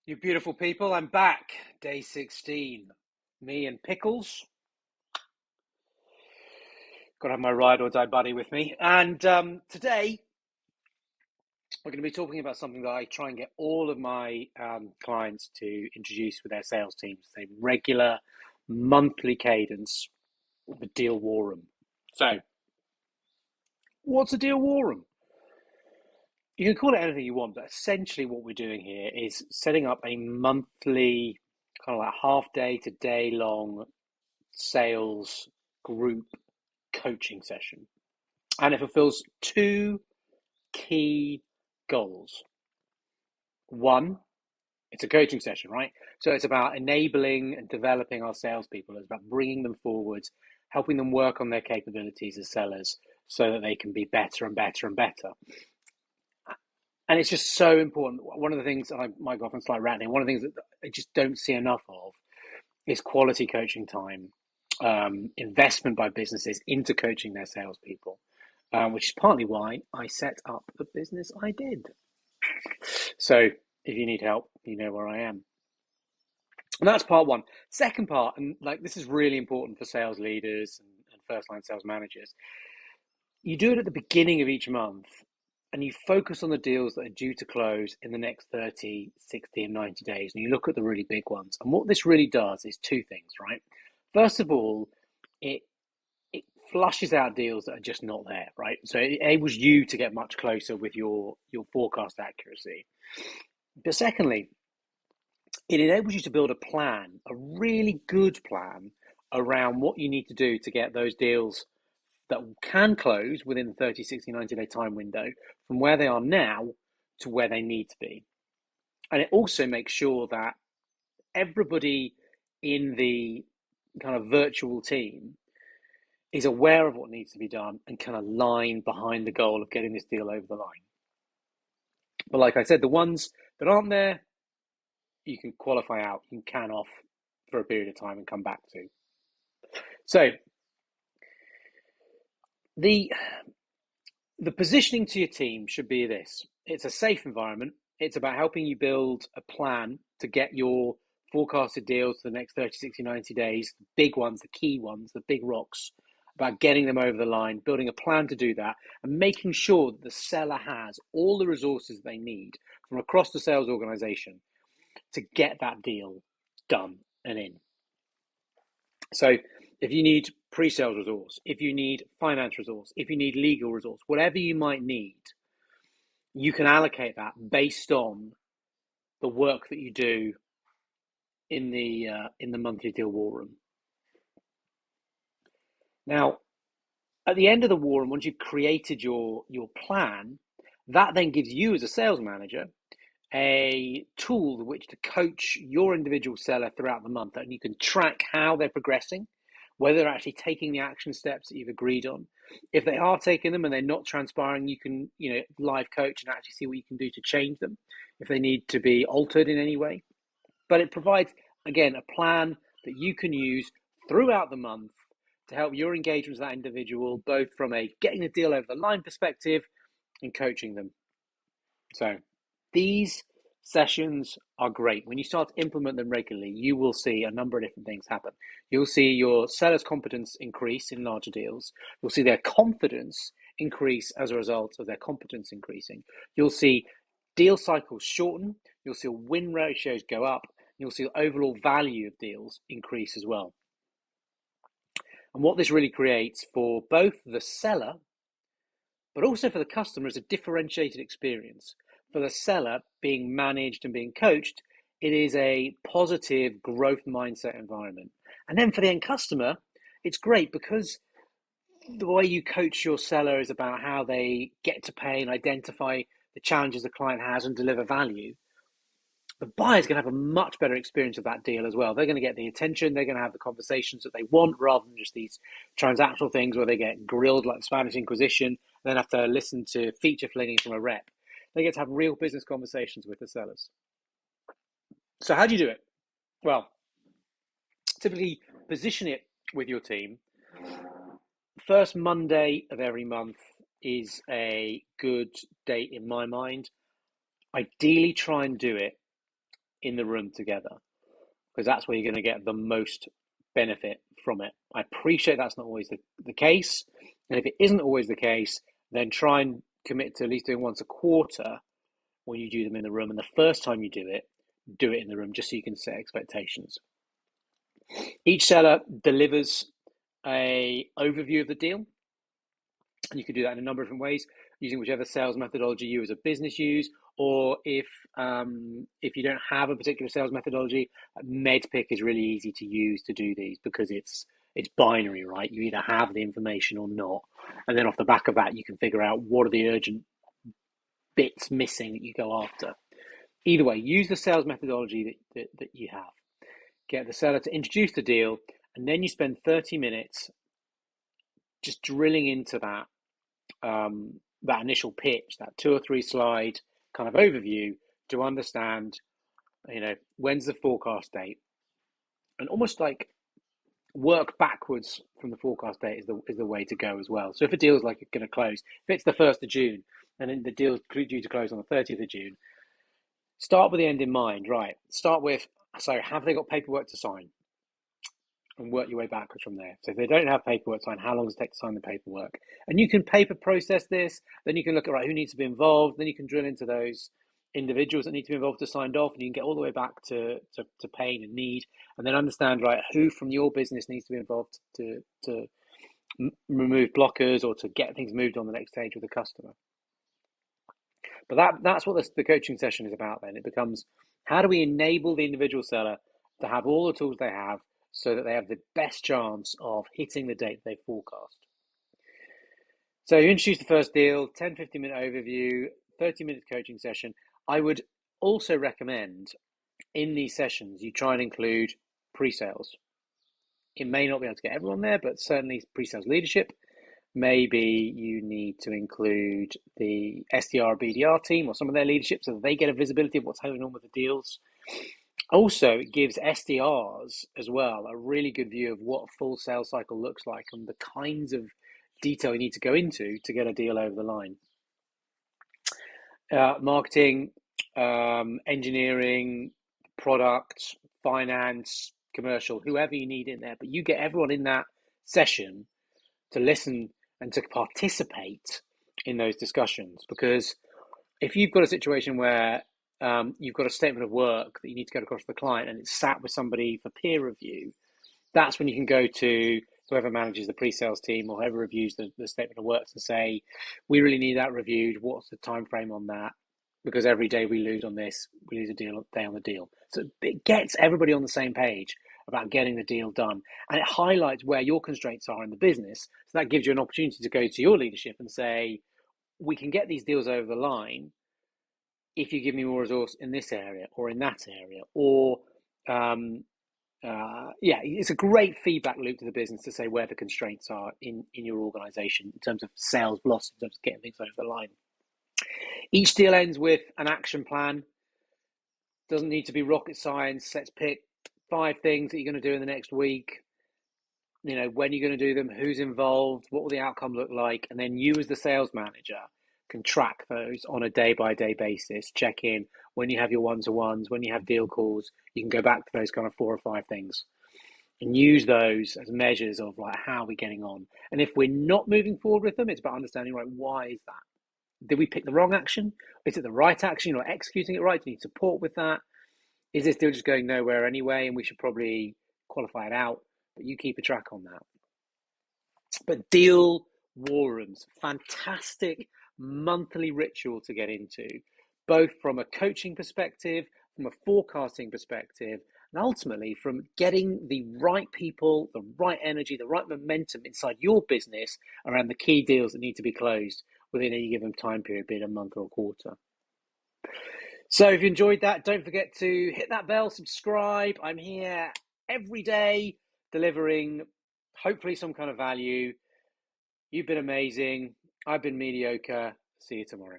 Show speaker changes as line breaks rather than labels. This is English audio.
You beautiful people, I'm back. Day 16. Me and Pickles. Got to have my ride or die buddy with me. And today we're going to be talking about something that I try and get all of my clients to introduce with their sales teams. A regular monthly cadence of a deal war room. So, what's a deal war room? You can call it anything you want, but essentially what we're doing here is setting up a monthly, kind of like half day to day long sales group coaching session. And it fulfills two key goals. One, it's a coaching session, right? So it's about enabling and developing our salespeople. It's about bringing them forward, helping them work on their capabilities as sellers so that they can be better and better and better. And it's just so important. One of the things, and I might go off on slight ranting, one of the things that I just don't see enough of is quality coaching time, investment by businesses into coaching their salespeople, which is partly why I set up the business I did. So if you need help, you know where I am. And that's part one. Second part, and like this is really important for sales leaders and first line sales managers. You do it at the beginning of each month and you focus on the deals that are due to close in the next 30, 60, and 90 days. And you look at the really big ones. And what this really does is two things, right? First of all, it flushes out deals that are just not there, right? So it enables you to get much closer with your forecast accuracy. But secondly, it enables you to build a plan, a really good plan around what you need to do to get those deals that can close within the 30, 60, 90-day time window from where they are now to where they need to be. And it also makes sure that everybody in the kind of virtual team is aware of what needs to be done and can align behind the goal of getting this deal over the line. But like I said, the ones that aren't there, you can qualify out, you can off for a period of time and come back to. So the positioning to your team should be this. It's a safe environment. It's about helping you build a plan to get your forecasted deals for the next 30, 60, 90 days, the big ones, the key ones, the big rocks, about getting them over the line, building a plan to do that, and making sure that the seller has all the resources they need from across the sales organization to get that deal done and in. So if you need pre-sales resource, if you need finance resource, if you need legal resource, whatever you might need, you can allocate that based on the work that you do in the monthly deal war room. Now, at the end of the war room, once you've created your plan, that then gives you as a sales manager a tool with which to coach your individual seller throughout the month, and you can track how they're progressing, whether they're actually taking the action steps that you've agreed on. If they are taking them and they're not transpiring, you can live coach and actually see what you can do to change them if they need to be altered in any way. But it provides, again, a plan that you can use throughout the month to help your engagement with that individual, both from a getting the deal over the line perspective and coaching them. So these sessions are great. When you start to implement them regularly, you will see a number of different things happen. You'll see your sellers' competence increase in larger deals. You'll see their confidence increase as a result of their competence increasing. You'll see deal cycles shorten. You'll see win ratios go up. You'll see the overall value of deals increase as well. And what this really creates for both the seller, but also for the customer, is a differentiated experience. For the seller being managed and being coached, it is a positive growth mindset environment. And then for the end customer, it's great because the way you coach your seller is about how they get to pay and identify the challenges the client has and deliver value. The buyer's going to have a much better experience of that deal as well. They're going to get the attention, they're going to have the conversations that they want rather than just these transactional things where they get grilled like the Spanish Inquisition and then have to listen to feature flinging from a rep. They get to have real business conversations with the sellers. So how do you do it? Well, typically position it with your team. First Monday of every month is a good date in my mind. Ideally try and do it in the room together, because that's where you're going to get the most benefit from it. I appreciate that's not always the case. And if it isn't always the case, then try and commit to at least doing once a quarter when you do them in the room. And the first time you do it in the room, just so you can set expectations. Each seller delivers a overview of the deal. And you can do that in a number of different ways, using whichever sales methodology you as a business use, or if you don't have a particular sales methodology, MedPick is really easy to use to do these, because it's binary, right? You either have the information or not, and then off the back of that, you can figure out what are the urgent bits missing that you go after. Either way, use the sales methodology that you have. Get the seller to introduce the deal, and then you spend 30 minutes just drilling into that initial pitch, that 2 or 3 slide kind of overview, to understand, when's the forecast date, and almost like work backwards from the forecast date is the way to go as well. So if a deal is like going to close, if it's the 1st of June and then the deal is due to close on the 30th of June, start with the end in mind, right? Start with, so have they got paperwork to sign? And work your way backwards from there. So if they don't have paperwork signed, how long does it take to sign the paperwork? And you can paper process this. Then you can look at, right, who needs to be involved. Then you can drill into those individuals that need to be involved to sign off, and you can get all the way back to pain and need, and then understand, right, who from your business needs to be involved to remove blockers or to get things moved on the next stage with the customer. But that's what the coaching session is about. Then it becomes, how do we enable the individual seller to have all the tools they have, so that they have the best chance of hitting the date they forecast. So you introduce the first deal, 10-15 minute overview, 30-minute coaching session. I would also recommend in these sessions you try and include pre-sales. It may not be able to get everyone there, but certainly pre-sales leadership. Maybe you need to include the SDR, BDR team, or some of their leadership, so that they get a visibility of what's going on with the deals. Also, it gives SDRs as well a really good view of what a full sales cycle looks like and the kinds of detail you need to go into to get a deal over the line. Marketing, engineering, product, finance, commercial, whoever you need in there, but you get everyone in that session to listen and to participate in those discussions. Because if you've got a situation where you've got a statement of work that you need to get across to the client and it's sat with somebody for peer review, that's when you can go to whoever manages the pre-sales team or whoever reviews the statement of works and say, we really need that reviewed. What's the time frame on that? Because every day we lose on this, we lose a day on the deal. So it gets everybody on the same page about getting the deal done. And it highlights where your constraints are in the business. So that gives you an opportunity to go to your leadership and say, we can get these deals over the line if you give me more resource in this area or in that area, or it's a great feedback loop to the business to say where the constraints are in your organization in terms of sales velocity, in terms of getting things over the line. Each deal ends with an action plan. Doesn't need to be rocket science. Let's pick 5 things that you're going to do in the next week. When you're going to do them, who's involved, what will the outcome look like, and then you as the sales manager can track those on a day-by-day basis, check in when you have your one-to-ones, when you have deal calls. You can go back to those kind of 4 or 5 things and use those as measures of like, how are we getting on? And if we're not moving forward with them, it's about understanding, right, why is that? Did we pick the wrong action? Is it the right action? You're not executing it right? Do you need support with that? Is this deal just going nowhere anyway, and we should probably qualify it out? But you keep a track on that. But deal war rooms, fantastic monthly ritual to get into, both from a coaching perspective, from a forecasting perspective, and ultimately from getting the right people, the right energy, the right momentum inside your business around the key deals that need to be closed within any given time period, be it a month or a quarter. So if you enjoyed that, don't forget to hit that bell, subscribe. I'm here every day delivering hopefully some kind of value. You've been amazing. I've been mediocre. See you tomorrow.